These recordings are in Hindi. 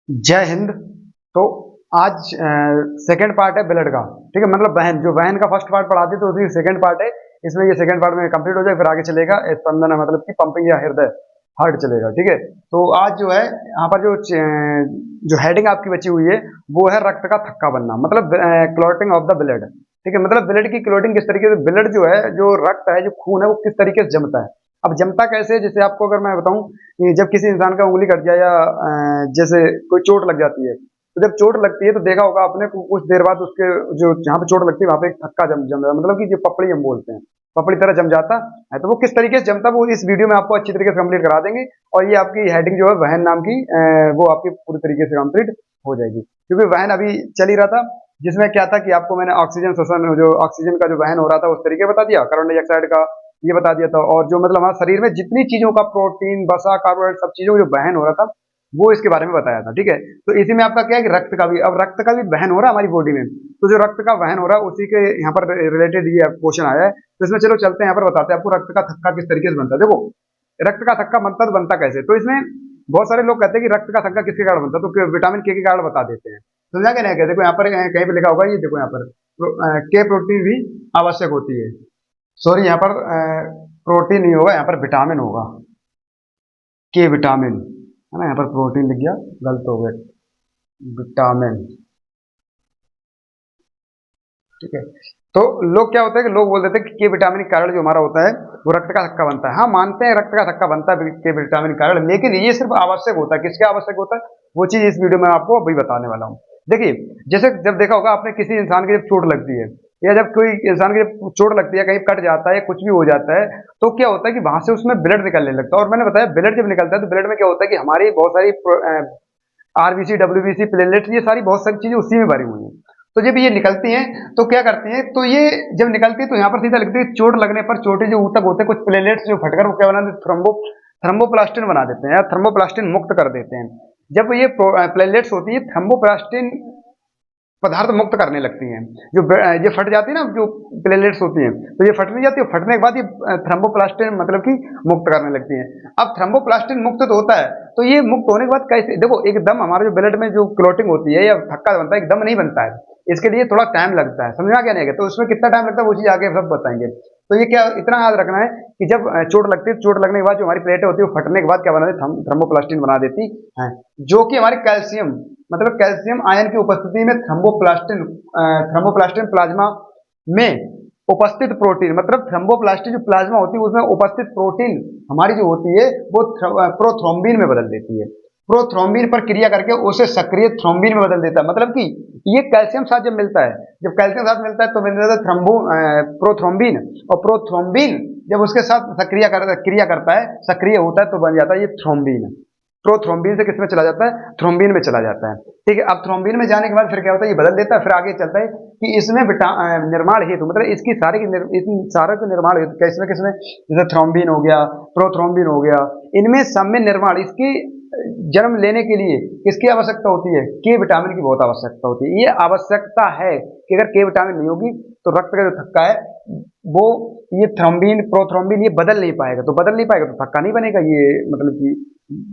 जय हिंद। तो आज सेकंड पार्ट है ब्लड का। ठीक है, मतलब बहन जो बहन का फर्स्ट पार्ट पढ़ाती तो उसी सेकंड पार्ट है। इसमें ये सेकंड पार्ट में कंप्लीट हो जाए फिर आगे चलेगा स्पंदन है, मतलब कि पंपिंग या हृदय हार्ट चलेगा। ठीक है, तो आज जो है यहाँ पर जो हेडिंग आपकी बची हुई है वो है रक्त का थक्का बनना, मतलब क्लॉटिंग ऑफ द ब्लड। ठीक है, मतलब ब्लड की क्लॉटिंग किस तरीके से, ब्लड जो है जो रक्त है जो खून है वो किस तरीके से जमता है। अब जमता कैसे है, जैसे आपको अगर मैं बताऊं कि जब किसी इंसान का उंगली कट जाए या जैसे कोई चोट लग जाती है, तो जब चोट लगती है तो देखा होगा आपने कुछ देर बाद उसके जो जहाँ पे चोट लगती है वहां पे एक थक्का जम जम जाता है, मतलब कि जो पपड़ी हम बोलते हैं, पपड़ी तरह जम जाता है। तो वो किस तरीके से जमता है वो इस वीडियो में आपको अच्छी तरीके से कंप्लीट करा देंगे। और ये आपकी हेडिंग जो है वहन नाम की वो आपकी पूरी तरीके से कंप्लीट हो जाएगी, क्योंकि वहन अभी चल ही रहा था, जिसमें क्या था कि आपको मैंने ऑक्सीजन शोषण, जो ऑक्सीजन का जो वहन हो रहा था उस तरीके बता दिया, कार्बन डाइऑक्साइड का ये बता दिया था, और जो मतलब हमारे शरीर में जितनी चीजों का प्रोटीन वसा कार्बोहाइड्रेट सब चीजों का जो वहन हो रहा था वो इसके बारे में बताया था। ठीक है, तो इसी में आपका क्या है कि रक्त का भी, अब रक्त का भी वहन हो रहा है हमारी बॉडी में, तो जो रक्त का वहन हो रहा है उसी के यहाँ पर रिलेटेड ये क्वेश्चन आया है। तो इसमें चलो चलते हैं, यहाँ पर बताते हैं आपको रक्त का थक्का किस तरीके से बनता है। देखो, रक्त का थक्का बनता तो बनता कैसे, तो इसमें बहुत सारे लोग कहते हैं कि रक्त का थक्का किसके कारण बनता है, तो विटामिन के कारण बता देते हैं। समझा क्या नहीं, कहते देखो यहाँ पर कहीं पे लिखा होगा, ये देखो यहाँ पर के प्रोटीन भी आवश्यक होती है। सॉरी, यहाँ पर प्रोटीन नहीं होगा, यहाँ पर विटामिन होगा, के विटामिन है ना, यहाँ पर प्रोटीन लिख गया, गलत हो गया, विटामिन। ठीक है, तो लोग क्या होता है कि लोग बोल देते हैं कि के विटामिन के कारण जो हमारा होता है वो रक्त का थक्का बनता है। हाँ, मानते हैं रक्त का थक्का बनता है के विटामिन के कारण, लेकिन ये सिर्फ आवश्यक होता है। किसके आवश्यक होता है वो चीज इस वीडियो में आपको अभी बताने वाला हूँ। देखिए, जैसे जब देखा होगा आपने किसी इंसान की जब चोट लगती है, या जब कोई इंसान की जब चोट लगती है, कहीं कट जाता है, कुछ भी हो जाता है, तो क्या होता है कि वहां से उसमें ब्लड निकलने लगता है। और मैंने बताया ब्लड जब निकलता है तो ब्लड में क्या होता है कि हमारी बहुत सारी आरबीसी, डब्ल्यूबीसी, प्लेटलेट्स, ये सारी बहुत सारी चीजें उसी में भरी हुई हैं। तो जब ये निकलती हैं तो क्या करती हैं, तो ये जब निकलती है तो यहाँ पर सीधा लिखती है चोट लगने पर छोटे जो ऊतक होते हैं कुछ प्लेटलेट्स जो फटकर वो क्या बना देते, थ्रोम्बोप्लास्टिन बना देते हैं या थ्रोम्बोप्लास्टिन मुक्त कर देते हैं। जब ये प्लेटलेट्स होती है थ्रोम्बोप्लास्टिन पदार्थ मुक्त करने लगती हैं, जो ये फट जाती है ना, जो प्लेटलेट्स होती हैं, तो ये फट नहीं जाती है, फटने के बाद ये थ्रोम्बोप्लास्टिन मतलब कि मुक्त करने लगती हैं। अब थ्रोम्बोप्लास्टिन मुक्त तो होता है, तो ये मुक्त होने के बाद कैसे, देखो एकदम हमारे जो ब्लड में जो क्लोटिंग होती है या थक्का बनता है एकदम नहीं बनता है, इसके लिए थोड़ा टाइम लगता है। समझना क्या नहीं है, तो उसमें कितना टाइम लगता है वो चीज आगे सब बताएंगे। तो ये क्या इतना याद रखना है कि जब चोट लगती है, चोट लगने के बाद जो हमारी प्लेटें होती है वो फटने के बाद क्या बना देती है, थ्रोम्बोप्लास्टिन बना देती है, जो कि हमारे कैल्शियम, मतलब कैल्शियम आयन की उपस्थिति में थ्रोम्बोप्लास्टिन प्लाज्मा में उपस्थित प्रोटीन, मतलब थ्रोम्बोप्लास्टिन जो प्लाज्मा होती है उसमें उपस्थित प्रोटीन हमारी जो होती है वो प्रोथ्रोम्बिन में बदल देती है। प्रोथ्रोम्बिन पर क्रिया करके उसे सक्रिय थ्रोम्बिन में बदल देता है, मतलब कि ये कैल्शियम साथ जब मिलता है, जब कैल्शियम साथ मिलता है तो मिल जाता है प्रोथ्रोम्बिन, और प्रोथ्रोम्बिन जब उसके साथ क्रिया करता है, सक्रिय होता है, तो बन जाता है ये थ्रोम्बिन। प्रोथ्रोम्बिन से किसमें चला जाता है, थ्रोम्बिन में चला जाता है। ठीक है, अब थ्रोम्बिन में जाने के बाद फिर क्या होता है, ये बदल देता है, फिर आगे चलता है कि इसमें निर्माण हेतु, मतलब इसकी सारे की इन सारे के निर्माण हेतु किसमें किसमें, जैसे थ्रोम्बिन हो गया, प्रोथ्रोम्बिन हो गया, इनमें सब में निर्माण, इसकी जन्म लेने के लिए किसकी आवश्यकता होती है, के विटामिन की बहुत आवश्यकता होती है। ये आवश्यकता है कि अगर के विटामिन नहीं होगी तो रक्त का जो थक्का है वो ये थ्रोम्बिन प्रोथ्रोम्बिन ये बदल नहीं पाएगा, तो बदल नहीं पाएगा तो थक्का नहीं बनेगा, ये मतलब कि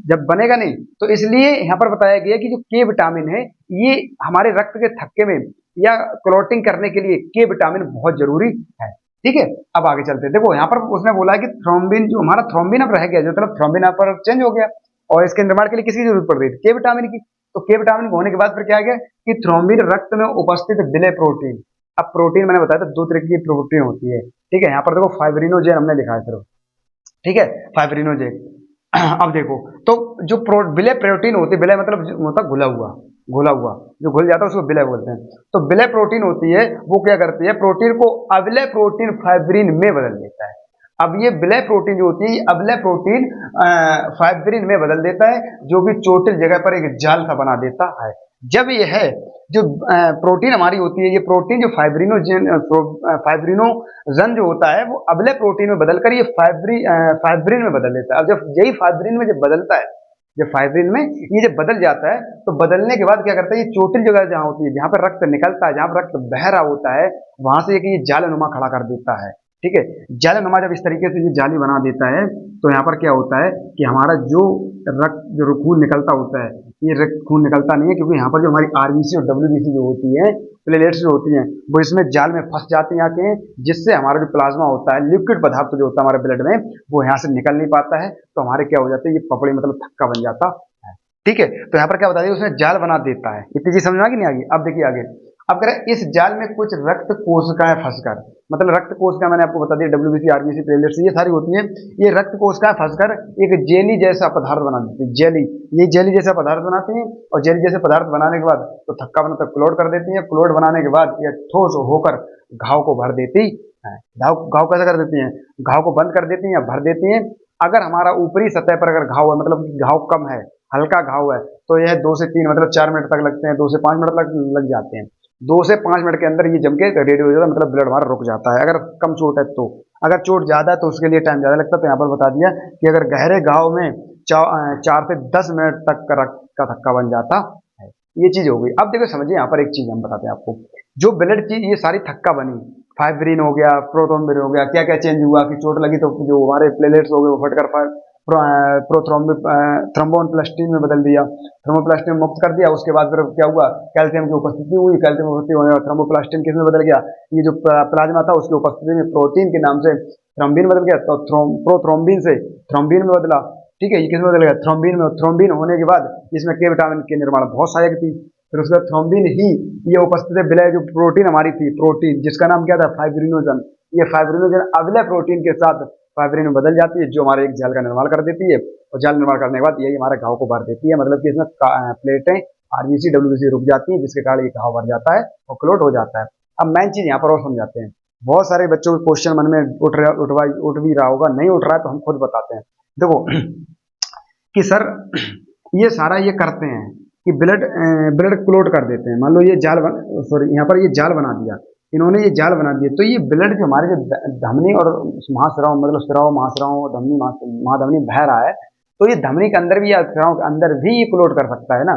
जब बनेगा नहीं। तो इसलिए यहाँ पर बताया गया कि जो के विटामिन है ये हमारे रक्त के थक्के में या क्लॉटिंग करने के लिए के विटामिन बहुत जरूरी है। ठीक है, अब आगे चलते हैं। देखो यहाँ पर उसने बोला है कि थ्रोम्बिन, जो हमारा थ्रोम्बिन अब रह गया, जो मतलब थ्रोम्बिन यहाँ पर चेंज हो गया, और इसके निर्माण के लिए किसकी जरूरत पड़ रही थी, के विटामिन की। तो के विटामिन होने के बाद फिर क्या आ गया कि थ्रोम्बिन रक्त में उपस्थित विलय प्रोटीन। अब प्रोटीन मैंने बताया था दो तरह की प्रोटीन होती है। ठीक है, यहाँ पर देखो फाइब्रिनोजेन हमने लिखा है सिर्फ। ठीक है, फाइब्रिनोजेन। अब देखो, तो जो विलय प्रोटीन होती है, विलय मतलब होता है घुला हुआ, घुला हुआ जो घुल जाता है उसको विलय बोलते हैं। तो विलय प्रोटीन होती है वो क्या करती है, प्रोटीन को अविलय प्रोटीन फाइब्रिन में बदल देता है। अब ये विलय प्रोटीन जो होती है अविलय प्रोटीन फाइब्रिन में बदल देता है, जो कि चोटिल जगह पर एक जाल सा बना देता है। जब ये है जो प्रोटीन हमारी होती है, ये प्रोटीन जो फाइब्रिनोजन जो होता है वो अविलय प्रोटीन में बदलकर ये फाइब्रिन में बदल देता है। अब जब यही फाइब्रिन में जब बदलता है, जब फाइब्रिन में ये जब बदल जाता है, तो बदलने के बाद क्या करता है, ये चोटिल जगह जहाँ होती है, जहाँ पर रक्त निकलता है, जहाँ पर रक्त बह रहा होता है, वहां से ये जाल नुमा खड़ा कर देता है। ठीक है। जालीनुमा जब इस तरीके से ये जाली बना देता है तो यहाँ पर क्या होता है कि हमारा जो रक्त जो खून निकलता होता है, ये रक्त खून निकलता नहीं है, क्योंकि यहाँ पर जो हमारी आरबीसी और डब्ल्यूबीसी जो होती है, प्लेटलेट्स जो होती हैं, वो इसमें जाल में फंस जाती हैं आके, जिससे हमारा जो प्लाज्मा होता है, लिक्विड पदार्थ जो होता है हमारे ब्लड में, वो यहाँ से निकल नहीं पाता है, तो हमारे क्या हो जाता है, ये पपड़ी मतलब थक्का बन जाता है। ठीक है, तो यहाँ पर क्या बता दिया, उसने जाल बना देता है। इतनी चीज समझ में आ गई नहीं? आगे अब देखिए आगे। अब करें इस जाल में कुछ रक्त कोशिकाएं फंसकर, मतलब रक्त कोशिका मैंने आपको बता दिया, डब्ल्यूबीसी आरबीसी प्लेटलेट्स ये सारी होती हैं, ये रक्त कोशिकाएं फंसकर एक जेली जैसा पदार्थ बना देती है। जेली, ये जेली जैसा पदार्थ बनाती हैं, और जेली जैसे पदार्थ बनाने के बाद तो थक्का बनाकर क्लोट कर देती है। क्लोट बनाने के बाद ये ठोस होकर घाव को भर देती है। घाव घाव कैसे कर देती हैं? घाव को बंद कर देती हैं या भर देती हैं। अगर हमारा ऊपरी सतह पर अगर घाव है, मतलब घाव कम है, हल्का घाव है, तो यह 2 से 3 मतलब 4 मिनट तक लगते हैं, 2 से 5 मिनट तक लग जाते हैं। 2 से 5 मिनट के अंदर ये जम के रेडी हो जाता है, मतलब ब्लड हमारा रुक जाता है। अगर कम चोट है तो, अगर चोट ज्यादा है तो उसके लिए टाइम ज्यादा लगता है। तो यहाँ पर बता दिया कि अगर गहरे घाव में 4 से 10 मिनट तक का धक्का बन जाता है। ये चीज हो गई। अब देखो समझिए, यहाँ पर एक चीज हम बताते हैं आपको, जो ब्लड की ये सारी थक्का बनी, फाइब्रिन हो गया, प्रोथ्रोम्बिन हो गया, क्या क्या चेंज हुआ कि चोट लगी तो जो हमारे प्लेटलेट्स हो गए वो फटकर थ्रोम्बोप्लास्टिन में बदल दिया, थ्रोम्बोप्लास्टिन में मुक्त कर दिया। उसके बाद फिर क्या हुआ, कैल्शियम की उपस्थिति हुई, कैल्शियम उपस्थिति होने पर थ्रोम्बोप्लास्टिन किसमें बदल गया, ये जो प्लाज्मा था उसकी उपस्थिति में प्रोटीन के नाम से थ्रोम्बिन बदल गया, तो प्रोथ्रोम्बिन से थ्रोम्बिन में बदला। ठीक है, ये किसमें बदल गया, थ्रोम्बिन में। थ्रोम्बिन होने के बाद इसमें के विटामिन के निर्माण बहुत सहायक थी। फिर उसके बाद थ्रोम्बिन ही ये उपस्थित विलय जो प्रोटीन हमारी थी, प्रोटीन जिसका नाम क्या था, फाइब्रिनोजन, ये फाइब्रिनोजन अविलय प्रोटीन के साथ फाइब्रिन में बदल जाती है, जो हमारे एक जाल का निर्माण कर देती है, और जाल निर्माण करने के बाद यही हमारे घाव को भर देती है। मतलब कि इसमें प्लेटें आरबीसी डब्ल्यूबीसी रुक जाती है, जिसके कारण ये घाव भर जाता है और क्लोट हो जाता है। अब मेन चीज यहाँ पर और समझाते हैं। बहुत सारे बच्चों के क्वेश्चन मन में उठ भी रहा होगा, नहीं उठ रहा है तो हम खुद बताते हैं। देखो कि सर ये सारा ये करते हैं कि ब्लड क्लोट कर देते हैं। मान लो ये जाल सॉरी यहाँ पर ये जाल बना दिया, इन्होंने ये जाल बना दिया, तो ये ब्लड जो हमारे जो धमनी और महास्राव, मतलब स्राव, महास्राव, धमनी, महाधमनी बह रहा है, तो ये धमनी के अंदर भी या स्राव के अंदर भी ये क्लोट कर सकता है ना।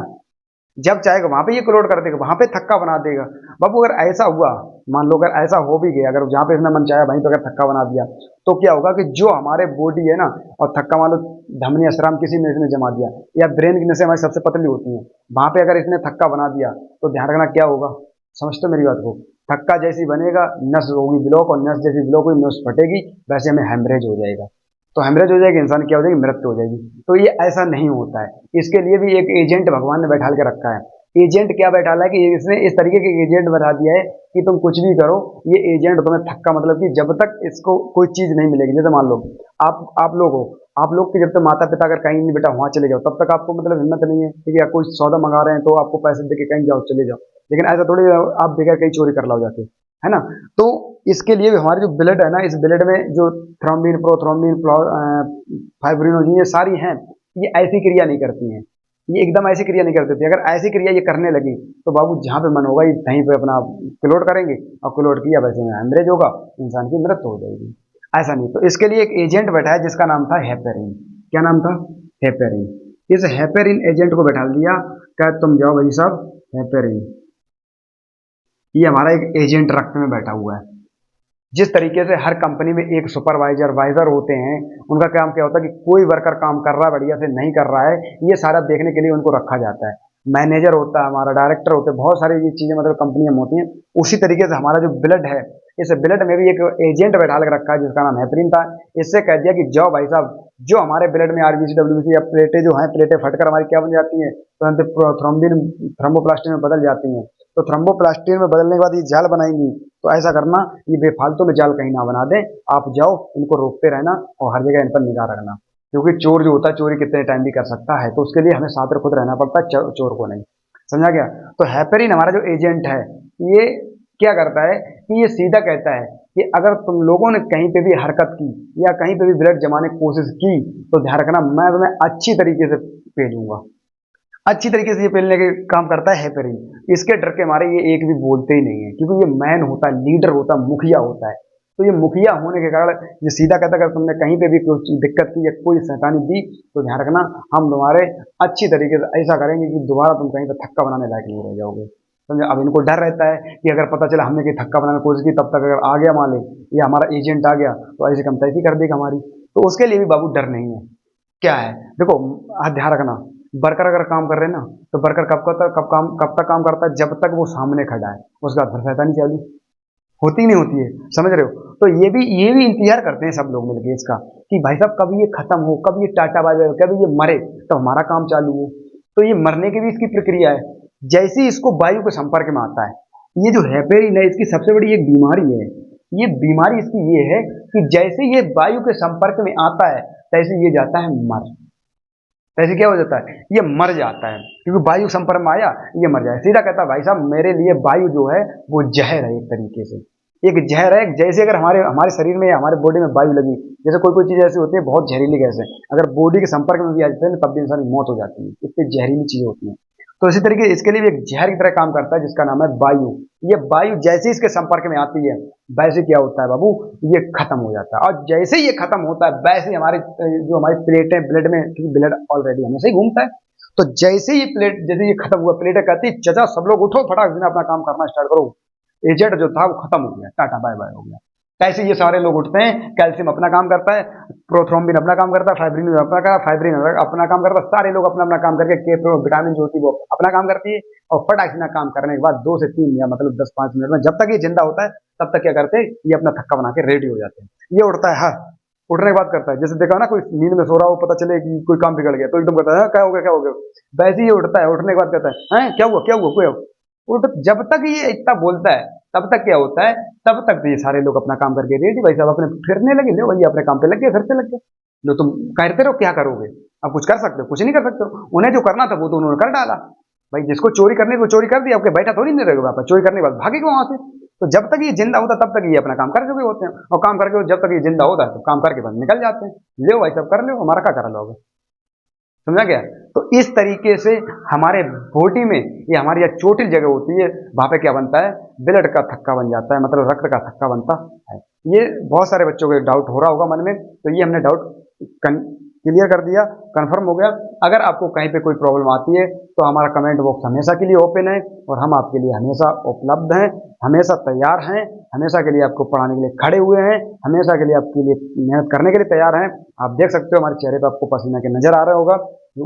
जब चाहेगा वहां पे ये क्लोट कर देगा, वहां पे थक्का बना देगा। बाबू अगर ऐसा हुआ, मान लो अगर ऐसा हो भी गया, अगर जहां पे इसने मन चाहा वहीं पे अगर थक्का बना दिया, तो क्या होगा कि जो हमारे बॉडी है ना, और थक्का मान लो धमनी अस्राम किसी में इसने जमा दिया, या ब्रेन की नसें हमारी सबसे पतली होती हैं, वहां पे अगर इसने थक्का बना दिया, तो ध्यान रखना क्या होगा, समझते मेरी बात को। थक्का जैसी बनेगा नस होगी ब्लॉक, और नस जैसी ब्लॉक हुई नस फटेगी, वैसे हमें हेमरेज हो जाएगा। तो हेमरेज हो जाएगी, इंसान क्या हो जाएगी, मृत्यु हो जाएगी। तो ये ऐसा नहीं होता है। इसके लिए भी एक एजेंट भगवान ने बैठा के रखा है। एजेंट क्या बैठाला है कि इसने इस तरीके के एजेंट बता दिया है कि तुम कुछ भी करो, ये एजेंट तुम्हें थक्का, मतलब कि जब तक इसको कोई चीज नहीं मिलेगी, जैसे मान लो आप लोग हो, आप लोग के जब तक माता पिता अगर कहीं नहीं बेटा वहां चले जाओ, तब तक आपको मतलब हिम्मत नहीं है, ठीक है, कोई सौदा मंगा रहे हैं तो आपको पैसे दे के कहीं जाओ, चले जाओ। लेकिन ऐसा थोड़ी आप बगैर कहीं चोरी कर लाओ जाके, है ना। तो इसके लिए भी हमारे जो ब्लड है ना, इस ब्लड में जो थ्रोम्बिन, प्रोथ्रोम्बिन, फाइब्रिनोजन ये सारी हैं, ये ऐसी क्रिया नहीं करती हैं, ये एकदम ऐसी क्रिया नहीं करती थी। अगर ऐसी क्रिया ये करने लगी तो बाबू जहाँ पे मन होगा ये कहीं पे अपना क्लोट करेंगे, और क्लोट किया वैसे में हेमरेज होगा, इंसान की मृत्यु हो जाएगी। ऐसा नहीं, तो इसके लिए एक एजेंट बैठा है जिसका नाम था हेपेरिन। क्या नाम था, हेपेरिन। इस हेपेरिन एजेंट को बैठा दिया, क्या तुम जाओ भाई साहब, हेपेरिन ये हमारा एक एजेंट रक्त में बैठा हुआ है। जिस तरीके से हर कंपनी में एक सुपरवाइजर वाइजर होते हैं, उनका काम क्या होता है कि कोई वर्कर काम कर रहा है बढ़िया से नहीं कर रहा है, ये सारा देखने के लिए उनको रखा जाता है। मैनेजर होता है हमारा, डायरेक्टर होते हैं, बहुत सारी ये चीजें मतलब कंपनियां होती हैं। उसी तरीके से हमारा जो ब्लड है, इस ब्लड में भी एक एजेंट बैठा के रखा है जिसका नाम हेपरिन था। इससे कह दिया कि जाओ भाई साहब, जो हमारे ब्लड में आरबीसी डब्ल्यूबीसी या प्लेटें जो हैं, प्लेटें फटकर हमारी क्या बन जाती हैं, तो थ्रोम्बिन थ्रोम्बोप्लास्टिन में बदल जाती हैं। तो थ्रोम्बोप्लास्टिन में बदलने के बाद ये जाल बनाएंगी। तो ऐसा करना, ये बेफालतू में जाल कहीं ना बना दें, आप जाओ इनको रोकते रहना और हर जगह इन पर निगाह रखना, क्योंकि चोर जो होता है चोरी कितने टाइम भी कर सकता है, तो उसके लिए हमें साथ खुद रहना पड़ता है, चोर को नहीं। समझा गया। तो हेपेरिन हमारा जो एजेंट है, ये क्या करता है कि ये सीधा कहता है कि अगर तुम लोगों ने कहीं पे भी हरकत की या कहीं पे भी ब्लड जमाने की कोशिश की, तो ध्यान रखना मैं तुम्हें अच्छी तरीके से पेलूंगा। अच्छी तरीके से ये पेलने के काम करता है हेपेरिन। इसके डर के मारे ये एक भी बोलते ही नहीं है, क्योंकि ये मैन होता है, लीडर होता है, मुखिया होता है। तो ये मुखिया होने के कारण ये सीधा कहता है अगर तुमने कहीं पे भी कोई दिक्कत की या कोई शैतानी दी, तो ध्यान रखना हम तुम्हारे अच्छी तरीके से ऐसा करेंगे कि दोबारा तुम कहीं पर थक्का बनाने लायक नहीं रह जाओगे। समझे। अब इनको डर रहता है कि अगर पता चला हमने कि थक्का बनाने की कोशिश की, तब तक अगर आ गया मालिक या हमारा एजेंट आ गया तो ऐसी कम तैसी कर देगा हमारी। तो उसके लिए भी बाबू डर नहीं है। क्या है, देखो, ध्यान रखना, वर्कर अगर काम कर रहे हैं ना, तो वर्कर कब तक काम करता है, जब तक वो सामने खड़ा है, उसके बाद फिर शैतानी चालू होती ही नहीं होती है, समझ रहे हो। तो ये भी इंतजार करते हैं सब लोग मिलके इसका, कि भाई साहब कभी ये खत्म हो, कभी ये टाटा बाय बाय हो, कभी ये मरे तो हमारा काम चालू हो। तो ये मरने की भी इसकी प्रक्रिया है। जैसे ही इसको वायु के संपर्क में आता है, ये जो हेपेरिन है, इसकी सबसे बड़ी एक बीमारी है। ये बीमारी इसकी ये है कि जैसे ये वायु के संपर्क में आता है, तैसे ये जाता है मर। तैसे क्या हो जाता है, ये मर जाता है, क्योंकि वायु संपर्क में आया, ये मर जाए। सीधा कहता है भाई साहब मेरे लिए वायु जो है वो जहर है, एक तरीके से एक जहर है। जैसे अगर हमारे हमारे शरीर में, हमारे बॉडी में वायु लगी, जैसे कोई कोई चीज ऐसी होती है बहुत जहरीली गैस है, अगर बॉडी के संपर्क में भी आ जाते हैं तब भी इंसान की मौत हो जाती है, इतनी जहरीली चीजें होती हैं। तो इसी तरीके इसके लिए भी एक जहर की तरह काम करता है, जिसका नाम है वायु। ये वायु जैसे ही इसके संपर्क में आती है, वैसे क्या होता है बाबू, ये खत्म हो जाता है। और जैसे ही ये खत्म होता है, वैसे ही हमारी प्लेटें ब्लड में, क्योंकि ब्लड ऑलरेडी हमेशा ही घूमता है, तो जैसे ही प्लेट, जैसे ये खत्म हुआ, प्लेटें कहती चचा सब लोग उठो, फटाक से अपना काम करना स्टार्ट करो, एजेंट जो था वो खत्म हो गया, टाटा बाय बाय हो गया। कैसे ये सारे लोग उठते हैं, कैल्शियम अपना काम करता है, प्रोथ्रोम्बिन अपना काम करता है, फाइब्रिन अपना काम करता है, सारे लोग अपना अपना काम करके विटामिन जो होती है वो अपना काम करती है, और फटाक से काम करने के बाद 2 से 3 या मतलब 10-5 मिनट में, जब तक ये जिंदा होता है तब तक क्या करते हैं, ये अपना थक्का बना के रेडी हो जाते हैं। ये उठता है, हाँ, उठने के बाद करता है, जैसे देखा ना कोई नींद में सो रहा हो, पता चले कि कोई काम बिगड़ गया तो एकदम कहता है क्या हो गया क्या हो गया, वैसे ही उठता है, उठने के बाद कहता है क्या हुआ क्या हुआ, कोई उठ। जब तक ये इतना बोलता है तब तक क्या होता है, तब तक तो ये सारे लोग अपना काम करके रेडी, भाई साहब अपने फिरने लगे, लो भैया अपने काम पे लग गए, फिर से लग गए। लो तुम करते रहो, क्या करोगे, अब कुछ कर सकते हो, कुछ नहीं कर सकते हो। उन्हें जो करना था वो तो उन्होंने कर डाला, भाई जिसको चोरी करने को चोरी कर दी, आपके बैठा थोड़ी नहीं रहेगा, वापस चोरी करने के बाद भागेगा वहां से। तो जब तक ये जिंदा होता तब तक ये अपना काम कर चुके होते हैं, और काम करके जब तक ये जिंदा होता है तो काम करके बाद निकल जाते हैं, ले भाई साहब कर लो, हमारा क्या करा लोगे, समझा गया। तो इस तरीके से हमारे बॉडी में, ये हमारी चोटिल जगह होती है, वहां पे क्या बनता है, ब्लड का थक्का बन जाता है, मतलब रक्त का थक्का बनता है। ये बहुत सारे बच्चों को डाउट हो रहा होगा मन में, तो ये हमने डाउट क्लियर कर दिया, कंफर्म हो गया। अगर आपको कहीं पे कोई प्रॉब्लम आती है तो हमारा कमेंट बॉक्स हमेशा के लिए ओपन है, और हम आपके लिए हमेशा उपलब्ध हैं, हमेशा तैयार हैं, हमेशा के लिए आपको पढ़ाने के लिए खड़े हुए हैं, हमेशा के लिए आपके लिए मेहनत करने के लिए तैयार हैं। आप देख सकते हो हमारे चेहरे पर आपको पसीना के नजर आ रहा होगा,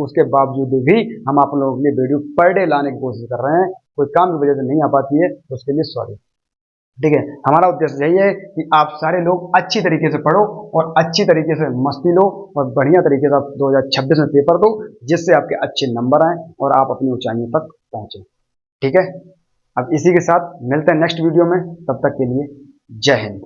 उसके बावजूद भी हम आप लोगों के लिए वीडियो पर डे लाने की कोशिश कर रहे हैं। कोई काम की वजह से नहीं आ पाती है तो उसके लिए सॉरी, ठीक है। हमारा उद्देश्य यही है कि आप सारे लोग अच्छी तरीके से पढ़ो और अच्छी तरीके से मस्ती लो, और बढ़िया तरीके से आप 2026 में पेपर दो, जिससे आपके अच्छे नंबर आए और आप अपनी ऊंचाइयों तक पहुंचे, ठीक है। अब इसी के साथ मिलते हैं नेक्स्ट वीडियो में, तब तक के लिए जय हिंद।